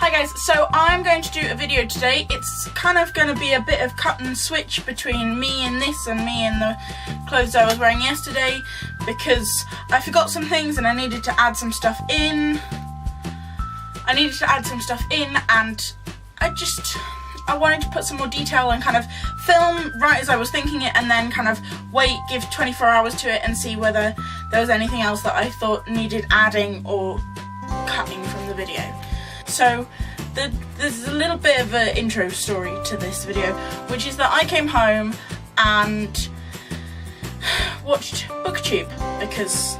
Hi guys, so I'm going to do a video today. It's kind of going to be a bit of cut and switch between me and this and me and the clothes I was wearing yesterday because I forgot some things and I needed to add some stuff in. And I wanted to put some more detail and kind of film right as I was thinking it and then kind of give 24 hours to it and see whether there was anything else that I thought needed adding or cutting from the video. So there's a little bit of an intro story to this video, which is that I came home and watched BookTube, because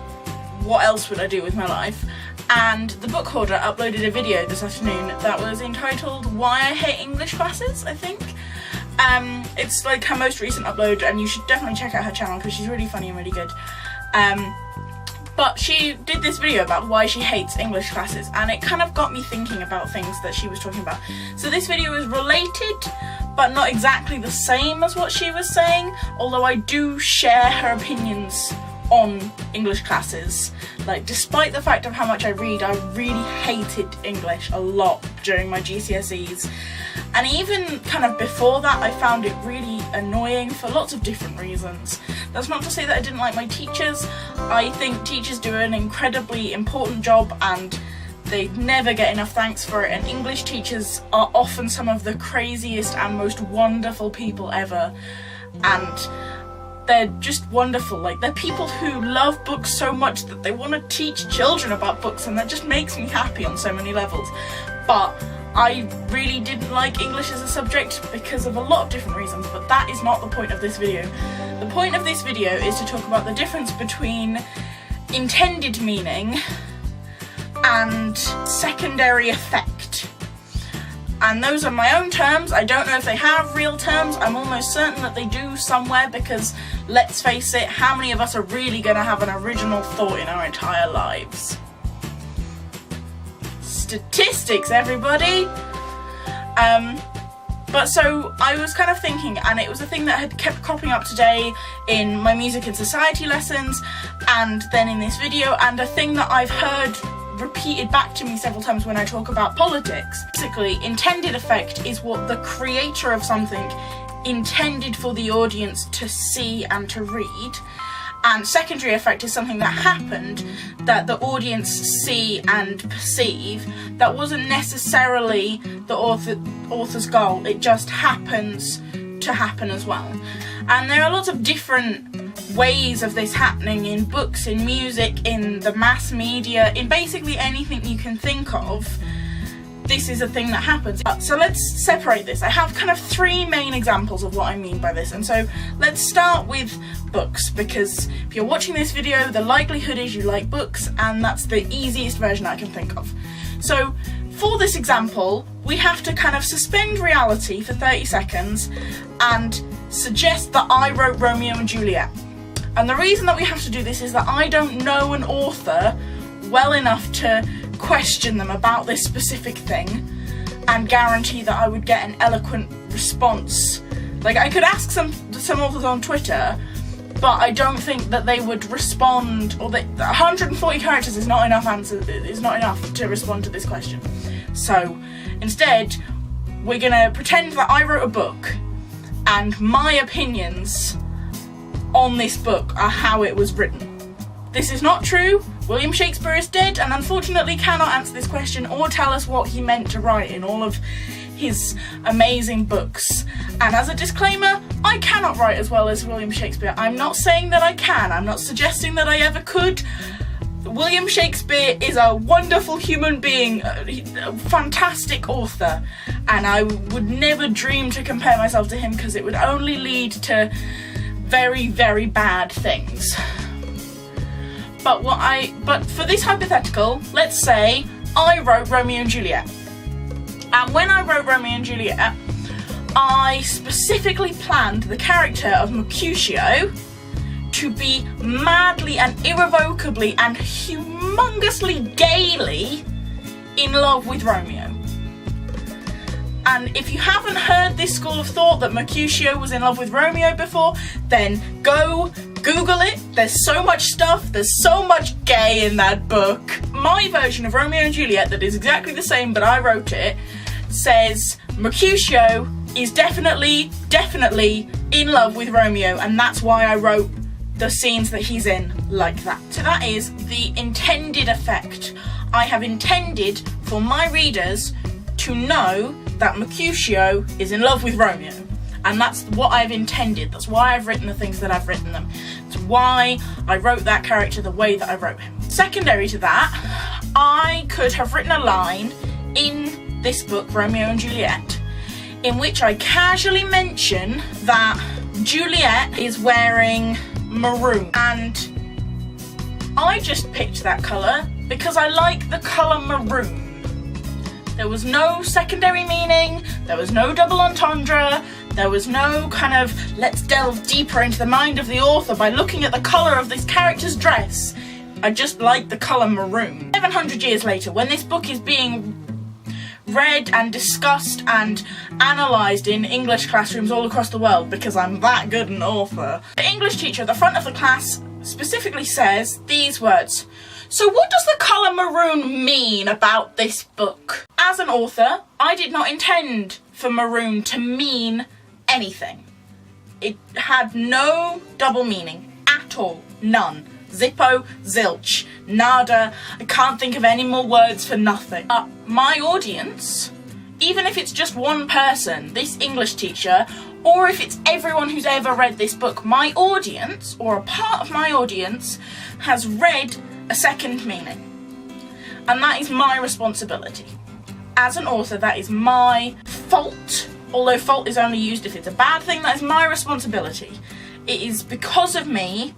what else would I do with my life? And the Book Hoarder uploaded a video this afternoon that was entitled Why I Hate English Classes, I think. It's like her most recent upload and you should definitely check out her channel because she's really funny and really good. But she did this video about why she hates English classes and it kind of got me thinking about things that she was talking about. So this video is related but not exactly the same as what she was saying, although I do share her opinions on English classes. Like, despite the fact of how much I read, I really hated English a lot during my GCSEs. And even kind of before that, I found it really annoying for lots of different reasons. That's not to say that I didn't like my teachers. I think teachers do an incredibly important job and they never get enough thanks for it. And English teachers are often some of the craziest and most wonderful people ever. And they're just wonderful. Like, they're people who love books so much that they want to teach children about books, and that just makes me happy on so many levels. But I really didn't like English as a subject because of a lot of different reasons, but that is not the point of this video. The point of this video is to talk about the difference between intended meaning and secondary effect. And those are my own terms. I don't know if they have real terms. I'm almost certain that they do somewhere because, let's face it, how many of us are really going to have an original thought in our entire lives? Statistics, everybody! But so I was kind of thinking, and it was a thing that had kept cropping up today in my music and society lessons and then in this video, and a thing that I've heard repeated back to me several times when I talk about politics. Basically, intended effect is what the creator of something intended for the audience to see and to read, and secondary effect is something that happened that the audience see and perceive that wasn't necessarily the author's goal, it just happens to happen as well. And there are lots of different ways of this happening in books, in music, in the mass media, in basically anything you can think of. This is a thing that happens. So let's separate this. I have kind of three main examples of what I mean by this, and so let's start with books, because if you're watching this video, the likelihood is you like books, and that's the easiest version I can think of. So for this example, we have to kind of suspend reality for 30 seconds and suggest that I wrote Romeo and Juliet. And the reason that we have to do this is that I don't know an author well enough to question them about this specific thing and guarantee that I would get an eloquent response. Like, I could ask some authors on Twitter, but I don't think that they would respond, or that 140 characters is not enough to respond to this question. So instead, we're gonna pretend that I wrote a book and my opinions on this book are how it was written. This is not true. William Shakespeare is dead and unfortunately cannot answer this question or tell us what he meant to write in all of his amazing books. And as a disclaimer, I cannot write as well as William Shakespeare. I'm not saying that I can. I'm not suggesting that I ever could. William Shakespeare is a wonderful human being, a fantastic author, and I would never dream to compare myself to him because it would only lead to very, very bad things. But for this hypothetical, let's say I wrote Romeo and Juliet. And when I wrote Romeo and Juliet, I specifically planned the character of Mercutio to be madly and irrevocably and humongously gaily in love with Romeo. And if you haven't heard this school of thought that Mercutio was in love with Romeo before, then go Google it. There's so much stuff, there's so much gay in that book. my version of Romeo and Juliet, that is exactly the same, but I wrote it, says Mercutio is definitely in love with Romeo, and that's why I wrote the scenes that he's in like that. So that is the intended effect. I have intended for my readers to know that Mercutio is in love with Romeo. And that's what I've intended. That's why I've written the things that I've written them. It's why I wrote that character the way that I wrote him. Secondary to that, I could have written a line in this book, Romeo and Juliet, in which I casually mention that Juliet is wearing maroon. And I just picked that colour because I like the colour maroon. There was no secondary meaning, there was no double entendre, there was no kind of let's delve deeper into the mind of the author by looking at the colour of this character's dress. I just like the colour maroon. 700 years later, when this book is being read and discussed and analysed in English classrooms all across the world, because I'm that good an author, the English teacher at the front of the class specifically says these words: "So what does the colour maroon mean about this book?" As an author, I did not intend for maroon to mean anything. It had no double meaning at all. None. Zippo, zilch, nada. I can't think of any more words for nothing. My audience, even if it's just one person, this English teacher, or if it's everyone who's ever read this book, my audience, or a part of my audience, has read a second meaning. And that is my responsibility. As an author, that is my fault. Although fault is only used if it's a bad thing, that is my responsibility. It is because of me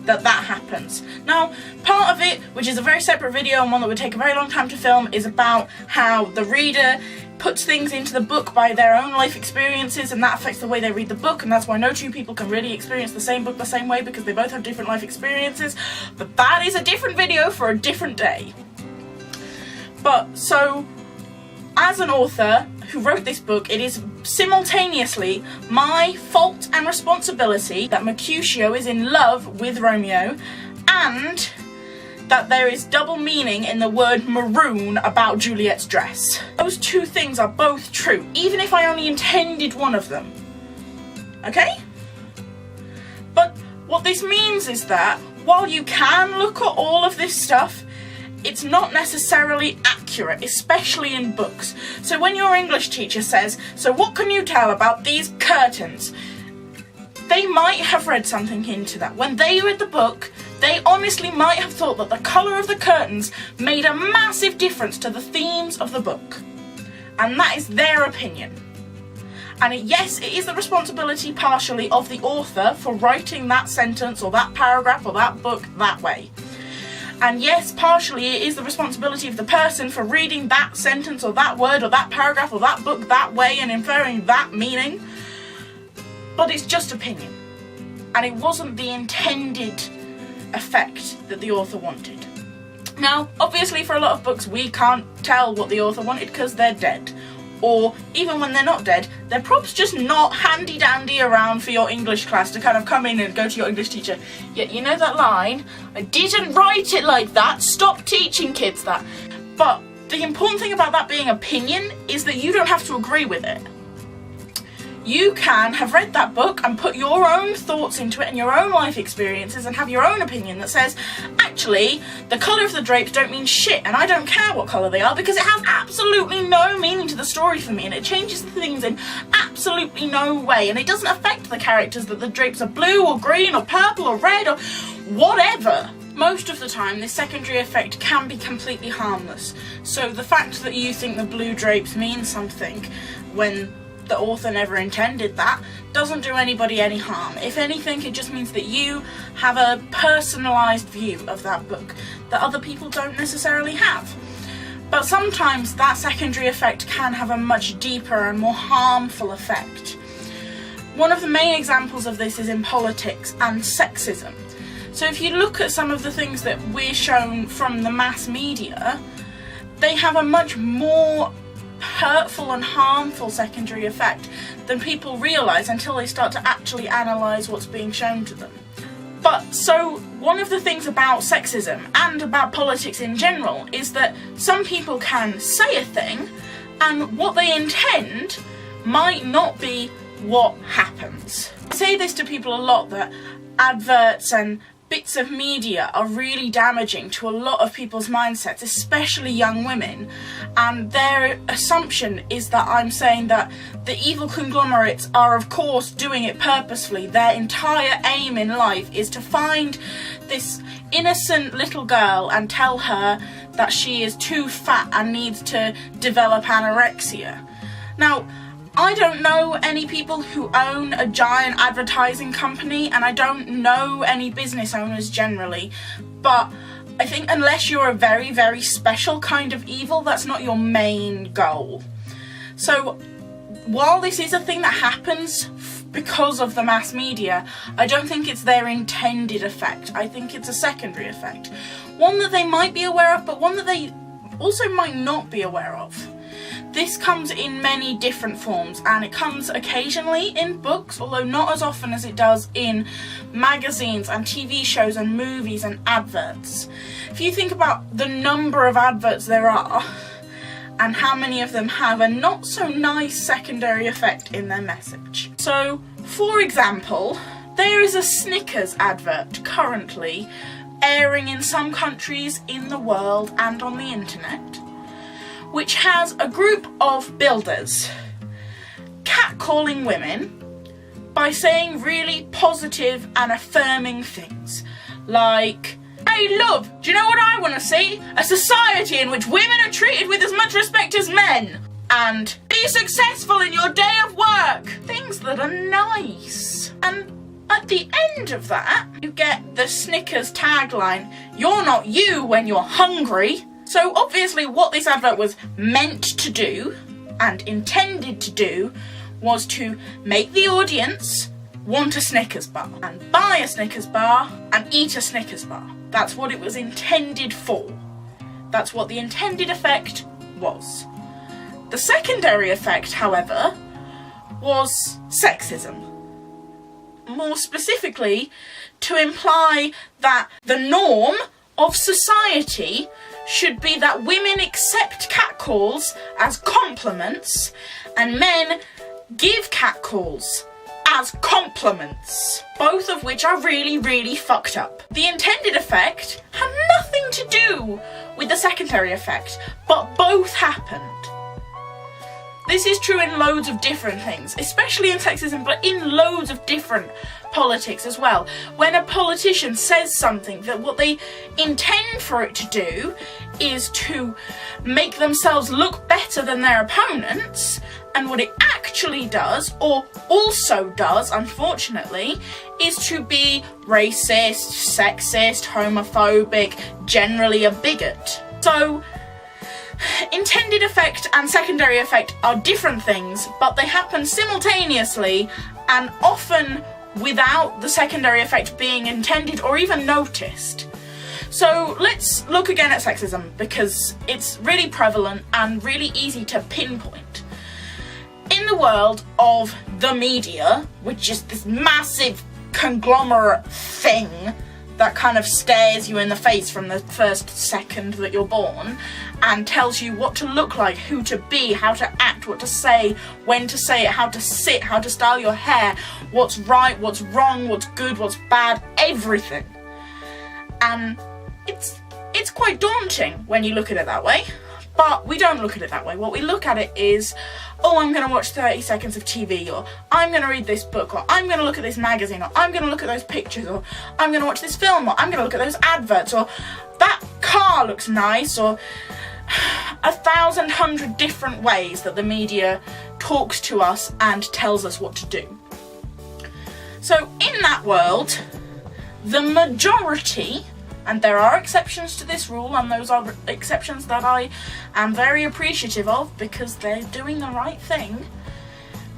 that happens. Now, part of it, which is a very separate video and one that would take a very long time to film, is about how the reader puts things into the book by their own life experiences, and that affects the way they read the book, and that's why no two people can really experience the same book the same way, because they both have different life experiences. But that is a different video for a different day. But so, as an author who wrote this book, it is simultaneously my fault and responsibility that Mercutio is in love with Romeo, and that there is double meaning in the word maroon about Juliet's dress. Those two things are both true, even if I only intended one of them. Okay? But what this means is that while you can look at all of this stuff, it's not necessarily accurate, especially in books. So when your English teacher says, "So what can you tell about these curtains?" they might have read something into that. When they read the book, they honestly might have thought that the colour of the curtains made a massive difference to the themes of the book. And that is their opinion. And yes, it is the responsibility partially of the author for writing that sentence or that paragraph or that book that way. And yes, partially it is the responsibility of the person for reading that sentence or that word or that paragraph or that book that way and inferring that meaning. But it's just opinion. And it wasn't the intended effect that the author wanted. Now, obviously for a lot of books we can't tell what the author wanted because they're dead. Or even when they're not dead, their props just not handy dandy around for your English class to kind of come in and go to your English teacher. "Yeah, you know that line? I didn't write it like that. Stop teaching kids that." But the important thing about that being opinion is that you don't have to agree with it. You can have read that book and put your own thoughts into it and your own life experiences and have your own opinion that says, actually, the colour of the drapes don't mean shit and I don't care what colour they are because it has absolutely no meaning to the story for me and it changes the things in absolutely no way and it doesn't affect the characters that the drapes are blue or green or purple or red or whatever. Most of the time, this secondary effect can be completely harmless. So the fact that you think the blue drapes mean something when the author never intended that doesn't do anybody any harm. If anything, it just means that you have a personalised view of that book that other people don't necessarily have. But sometimes that secondary effect can have a much deeper and more harmful effect. One of the main examples of this is in politics and sexism. So if you look at some of the things that we're shown from the mass media, they have a much more hurtful and harmful secondary effect than people realise until they start to actually analyse what's being shown to them. But so one of the things about sexism and about politics in general is that some people can say a thing and what they intend might not be what happens. I say this to people a lot, that adverts and bits of media are really damaging to a lot of people's mindsets, especially young women, and their assumption is that I'm saying that the evil conglomerates are of course doing it purposefully. Their entire aim in life is to find this innocent little girl and tell her that she is too fat and needs to develop anorexia. Now, I don't know any people who own a giant advertising company, and I don't know any business owners generally, but I think unless you're a very, very special kind of evil, that's not your main goal. So while this is a thing that happens because of the mass media, I don't think it's their intended effect. I think it's a secondary effect. One that they might be aware of, but one that they also might not be aware of. This comes in many different forms, and it comes occasionally in books, although not as often as it does in magazines and TV shows and movies and adverts. If you think about the number of adverts there are, and how many of them have a not so nice secondary effect in their message. So, for example, there is a Snickers advert currently airing in some countries in the world and on the internet, which has a group of builders catcalling women by saying really positive and affirming things like, "Hey love, do you know what I want to see? A society in which women are treated with as much respect as men. And be successful in your day of work." Things that are nice. And at the end of that, you get the Snickers tagline, "You're not you when you're hungry." So obviously what this advert was meant to do and intended to do was to make the audience want a Snickers bar and buy a Snickers bar and eat a Snickers bar. That's what it was intended for. That's what the intended effect was. The secondary effect, however, was sexism. More specifically, to imply that the norm of society should be that women accept catcalls as compliments and men give catcalls as compliments, both of which are really, really fucked up. The intended effect had nothing to do with the secondary effect, but both happened. This is true in loads of different things, especially in sexism, but in loads of different politics as well. When a politician says something, that what they intend for it to do is to make themselves look better than their opponents, and what it actually does, or also does, unfortunately, is to be racist, sexist, homophobic, generally a bigot. So, intended effect and secondary effect are different things, but they happen simultaneously and often without the secondary effect being intended or even noticed. So let's look again at sexism, because it's really prevalent and really easy to pinpoint. In the world of the media, which is this massive conglomerate thing that kind of stares you in the face from the first second that you're born and tells you what to look like, who to be, how to act, what to say, when to say it, how to sit, how to style your hair, what's right, what's wrong, what's good, what's bad, everything. And it's quite daunting when you look at it that way, but we don't look at it that way. What we look at it is, oh, I'm going to watch 30 seconds of TV, or I'm going to read this book, or I'm going to look at this magazine, or I'm going to look at those pictures, or I'm going to watch this film, or I'm going to look at those adverts, or that car looks nice, or 1,100 different ways that the media talks to us and tells us what to do. So in that world, the majority, and there are exceptions to this rule, and those are exceptions that I am very appreciative of because they're doing the right thing,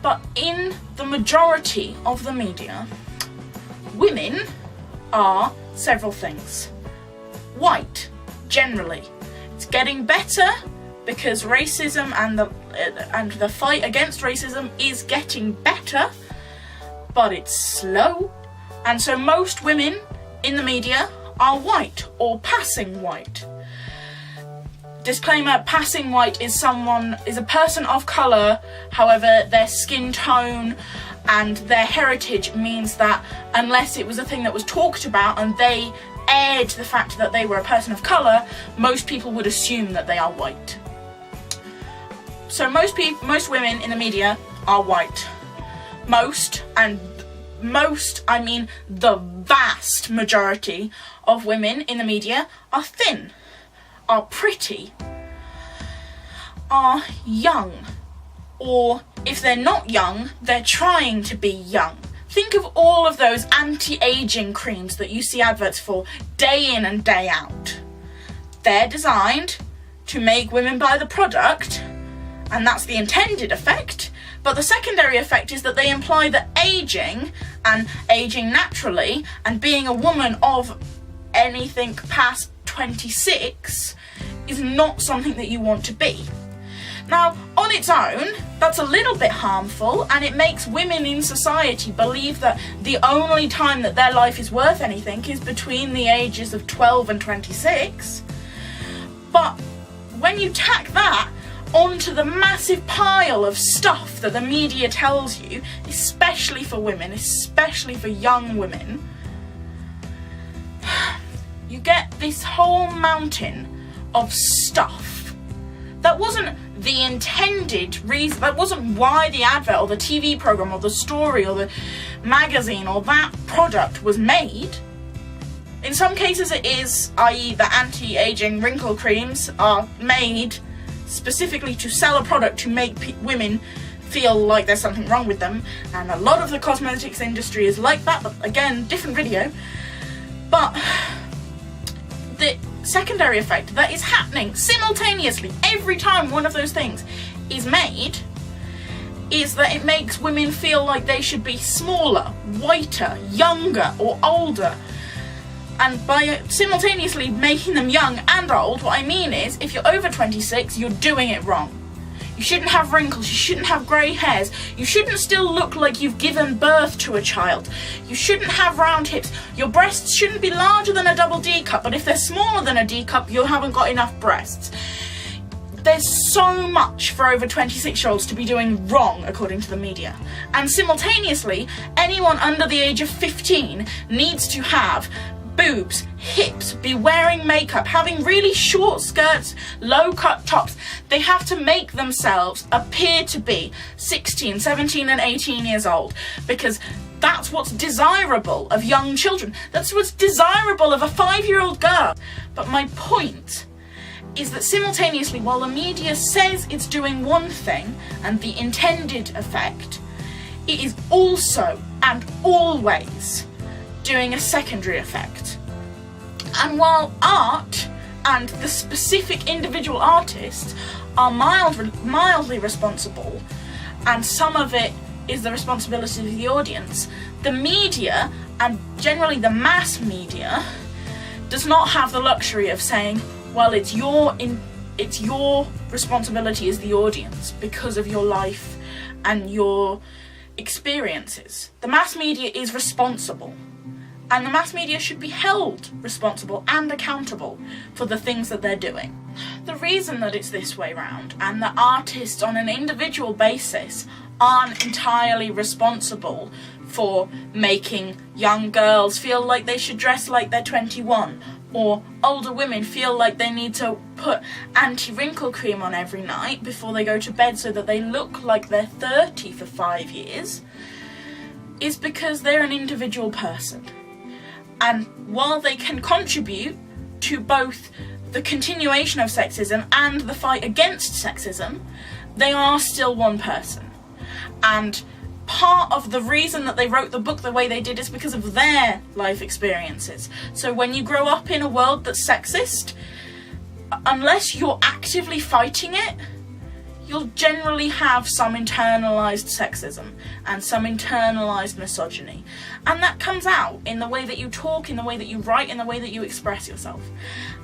but in the majority of the media, women are several things. White, generally. It's getting better because racism and the fight against racism is getting better, but it's slow. And so most women in the media are white or passing white. Disclaimer, passing white is a person of colour, however their skin tone and their heritage means that unless it was a thing that was talked about and they aired the fact that they were a person of colour, most people would assume that they are white. So most women in the media are white. Most, I mean the vast majority of women in the media are thin, are pretty, are young, or if they're not young, they're trying to be young. Think of all of those anti-aging creams that you see adverts for day in and day out. They're designed to make women buy the product, and that's the intended effect, but the secondary effect is that they imply that aging, and aging naturally, and being a woman of anything past 26 is not something that you want to be. Now, on its own, that's a little bit harmful, and it makes women in society believe that the only time that their life is worth anything is between the ages of 12 and 26. But when you tack that onto the massive pile of stuff that the media tells you, especially for women, especially for young women, you get this whole mountain of stuff that wasn't the intended reason, that wasn't why the advert or the TV program or the story or the magazine or that product was made. In some cases it is, i.e. the anti-aging wrinkle creams are made specifically to sell a product to make women feel like there's something wrong with them, and a lot of the cosmetics industry is like that, but again, different video. But the secondary effect that is happening simultaneously every time one of those things is made is that it makes women feel like they should be smaller, whiter, younger or older. And by simultaneously making them young and old, what I mean is, if you're over 26, you're doing it wrong. You shouldn't have wrinkles, you shouldn't have grey hairs, you shouldn't still look like you've given birth to a child, you shouldn't have round hips, your breasts shouldn't be larger than a double D cup, but if they're smaller than a D cup, you haven't got enough breasts. There's so much for over 26-year-olds to be doing wrong, according to the media. And simultaneously, anyone under the age of 15 needs to have boobs, hips, be wearing makeup, having really short skirts, low-cut tops. They have to make themselves appear to be 16, 17 and 18 years old, because that's what's desirable of young children. That's what's desirable of a 5-year-old girl. But my point is that simultaneously, while the media says it's doing one thing and the intended effect, it is also and always doing a secondary effect. And while art and the specific individual artists are mildly responsible, and some of it is the responsibility of the audience, the media, and generally the mass media, does not have the luxury of saying, well, it's your responsibility as the audience because of your life and your experiences. The mass media is responsible. And the mass media should be held responsible and accountable for the things that they're doing. The reason that it's this way round, and that artists on an individual basis aren't entirely responsible for making young girls feel like they should dress like they're 21, or older women feel like they need to put anti-wrinkle cream on every night before they go to bed so that they look like they're 30 for 5 years, is because they're an individual person. And while they can contribute to both the continuation of sexism and the fight against sexism, they are still one person. And part of the reason that they wrote the book the way they did is because of their life experiences. So when you grow up in a world that's sexist, unless you're actively fighting it, you'll generally have some internalized sexism and some internalized misogyny. And that comes out in the way that you talk, in the way that you write, in the way that you express yourself.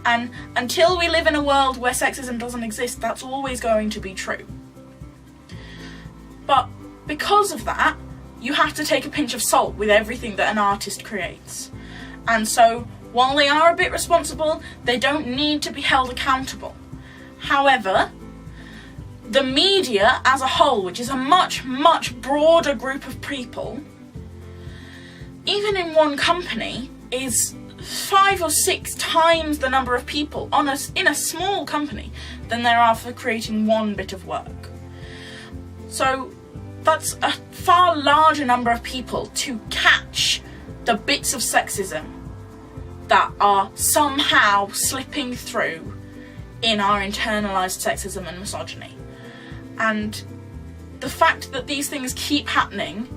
And until we live in a world where sexism doesn't exist, that's always going to be true. But because of that, you have to take a pinch of salt with everything that an artist creates. And so, while they are a bit responsible, they don't need to be held accountable. However, the media as a whole, which is a much, much broader group of people, even in one company, is 5 or 6 times the number of people in a small company than there are for creating one bit of work. So that's a far larger number of people to catch the bits of sexism that are somehow slipping through in our internalised sexism and misogyny. And the fact that these things keep happening,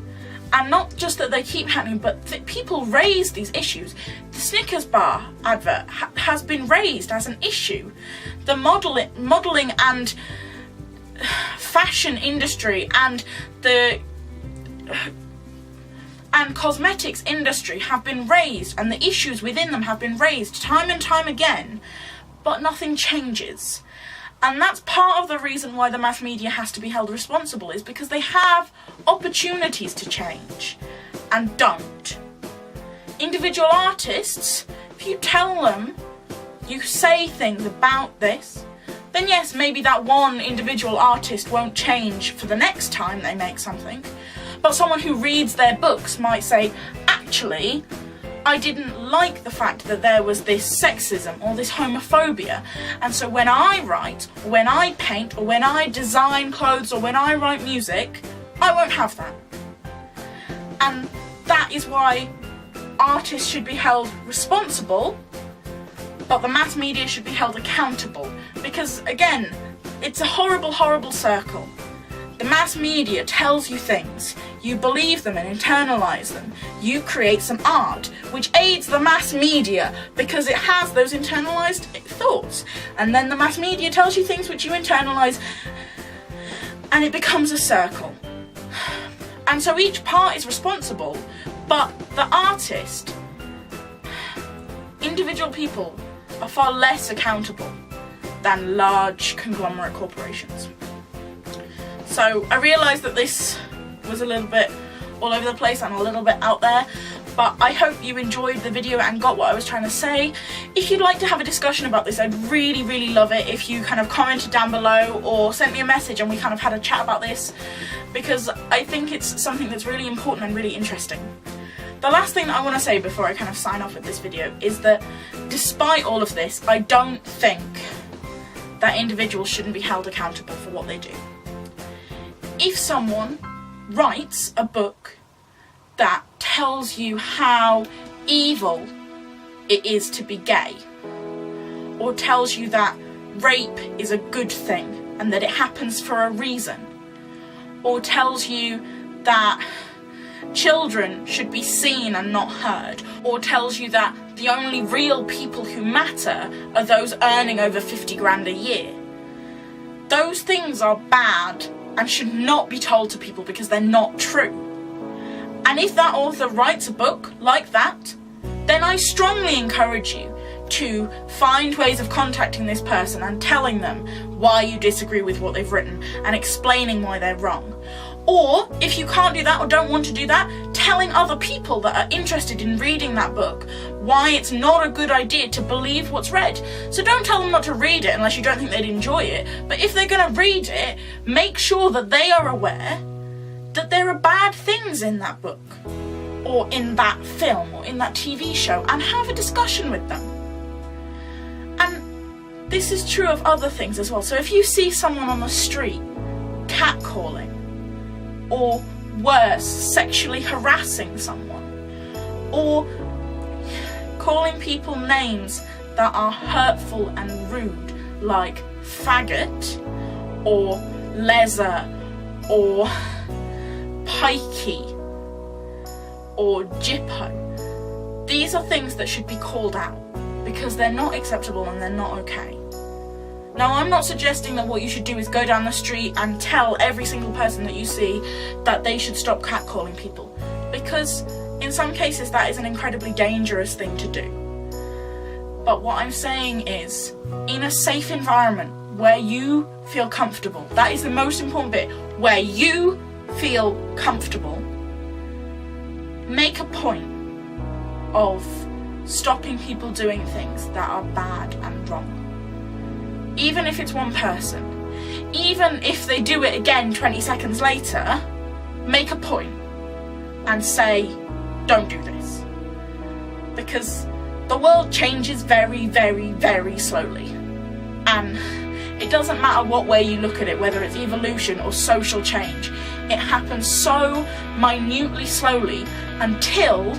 and not just that they keep happening, but that people raise these issues. The Snickers bar advert has been raised as an issue. The modelling and fashion industry and cosmetics industry have been raised, and the issues within them have been raised time and time again, but nothing changes. And that's part of the reason why the mass media has to be held responsible, is because they have opportunities to change and don't. Individual artists, if you tell them, you say things about this, then yes, maybe that one individual artist won't change for the next time they make something, but someone who reads their books might say, actually, I didn't like the fact that there was this sexism or this homophobia, and so when I write, or when I paint, or when I design clothes, or when I write music, I won't have that. And that is why artists should be held responsible, but the mass media should be held accountable, because again, it's a horrible, horrible circle. The mass media tells you things, you believe them and internalise them. You create some art, which aids the mass media because it has those internalised thoughts. And then the mass media tells you things which you internalise, and it becomes a circle. And so each part is responsible, but the artist, individual people, are far less accountable than large conglomerate corporations. So I realised that this was a little bit all over the place and a little bit out there, but I hope you enjoyed the video and got what I was trying to say. If you'd like to have a discussion about this, I'd really, really love it if you kind of commented down below or sent me a message and we kind of had a chat about this, because I think it's something that's really important and really interesting. The last thing that I want to say before I kind of sign off with this video is that despite all of this, I don't think that individuals shouldn't be held accountable for what they do. If someone writes a book that tells you how evil it is to be gay, or tells you that rape is a good thing and that it happens for a reason, or tells you that children should be seen and not heard, or tells you that the only real people who matter are those earning over 50 grand a year, those things are bad and should not be told to people because they're not true. And if that author writes a book like that, then I strongly encourage you to find ways of contacting this person and telling them why you disagree with what they've written and explaining why they're wrong. Or, if you can't do that or don't want to do that, telling other people that are interested in reading that book why it's not a good idea to believe what's read. So don't tell them not to read it unless you don't think they'd enjoy it, but if they're going to read it, make sure that they are aware that there are bad things in that book, or in that film, or in that TV show, and have a discussion with them. And this is true of other things as well. So if you see someone on the street catcalling, or worse, sexually harassing someone, or calling people names that are hurtful and rude, like faggot, or leather, or pikey, or jippo, these are things that should be called out because they're not acceptable and they're not okay. Now, I'm not suggesting that what you should do is go down the street and tell every single person that you see that they should stop catcalling people, because in some cases that is an incredibly dangerous thing to do. But what I'm saying is, in a safe environment where you feel comfortable, that is the most important bit, where you feel comfortable, make a point of stopping people doing things that are bad and wrong. Even if it's one person, even if they do it again 20 seconds later, make a point and say, don't do this. Because the world changes very, very, very slowly. And it doesn't matter what way you look at it, whether it's evolution or social change. It happens so minutely slowly until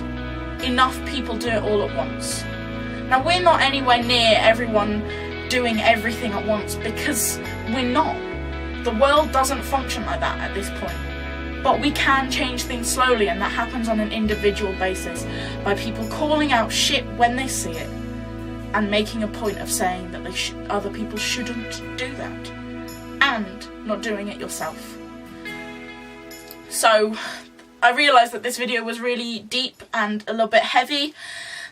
enough people do it all at once. Now, we're not anywhere near everyone doing everything at once, because we're not. The world doesn't function like that at this point. But we can change things slowly, and that happens on an individual basis by people calling out shit when they see it and making a point of saying that other people shouldn't do that, and not doing it yourself. So I realised that this video was really deep and a little bit heavy,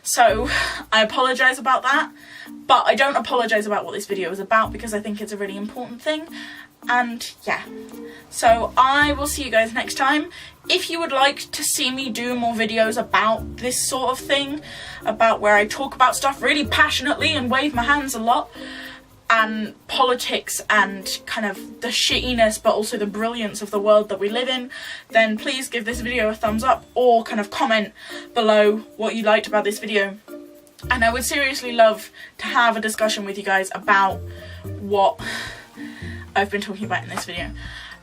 so I apologise about that, but I don't apologise about what this video is about, because I think it's a really important thing. And yeah, so I will see you guys next time. If you would like to see me do more videos about this sort of thing, about where I talk about stuff really passionately and wave my hands a lot, and politics and kind of the shittiness but also the brilliance of the world that we live in, then please give this video a thumbs up, or kind of comment below what you liked about this video. And I would seriously love to have a discussion with you guys about what I've been talking about in this video.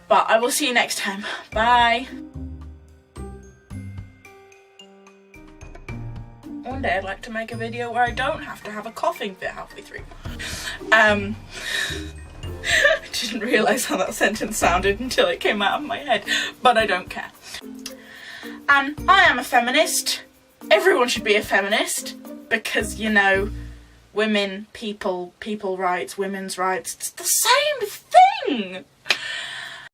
But I will see you next time. Bye! One day I'd like to make a video where I don't have to have a coughing fit halfway through. I didn't realise how that sentence sounded until it came out of my head, but I don't care. And I am a feminist. Everyone should be a feminist, because, you know, women, people rights, women's rights, it's the same thing!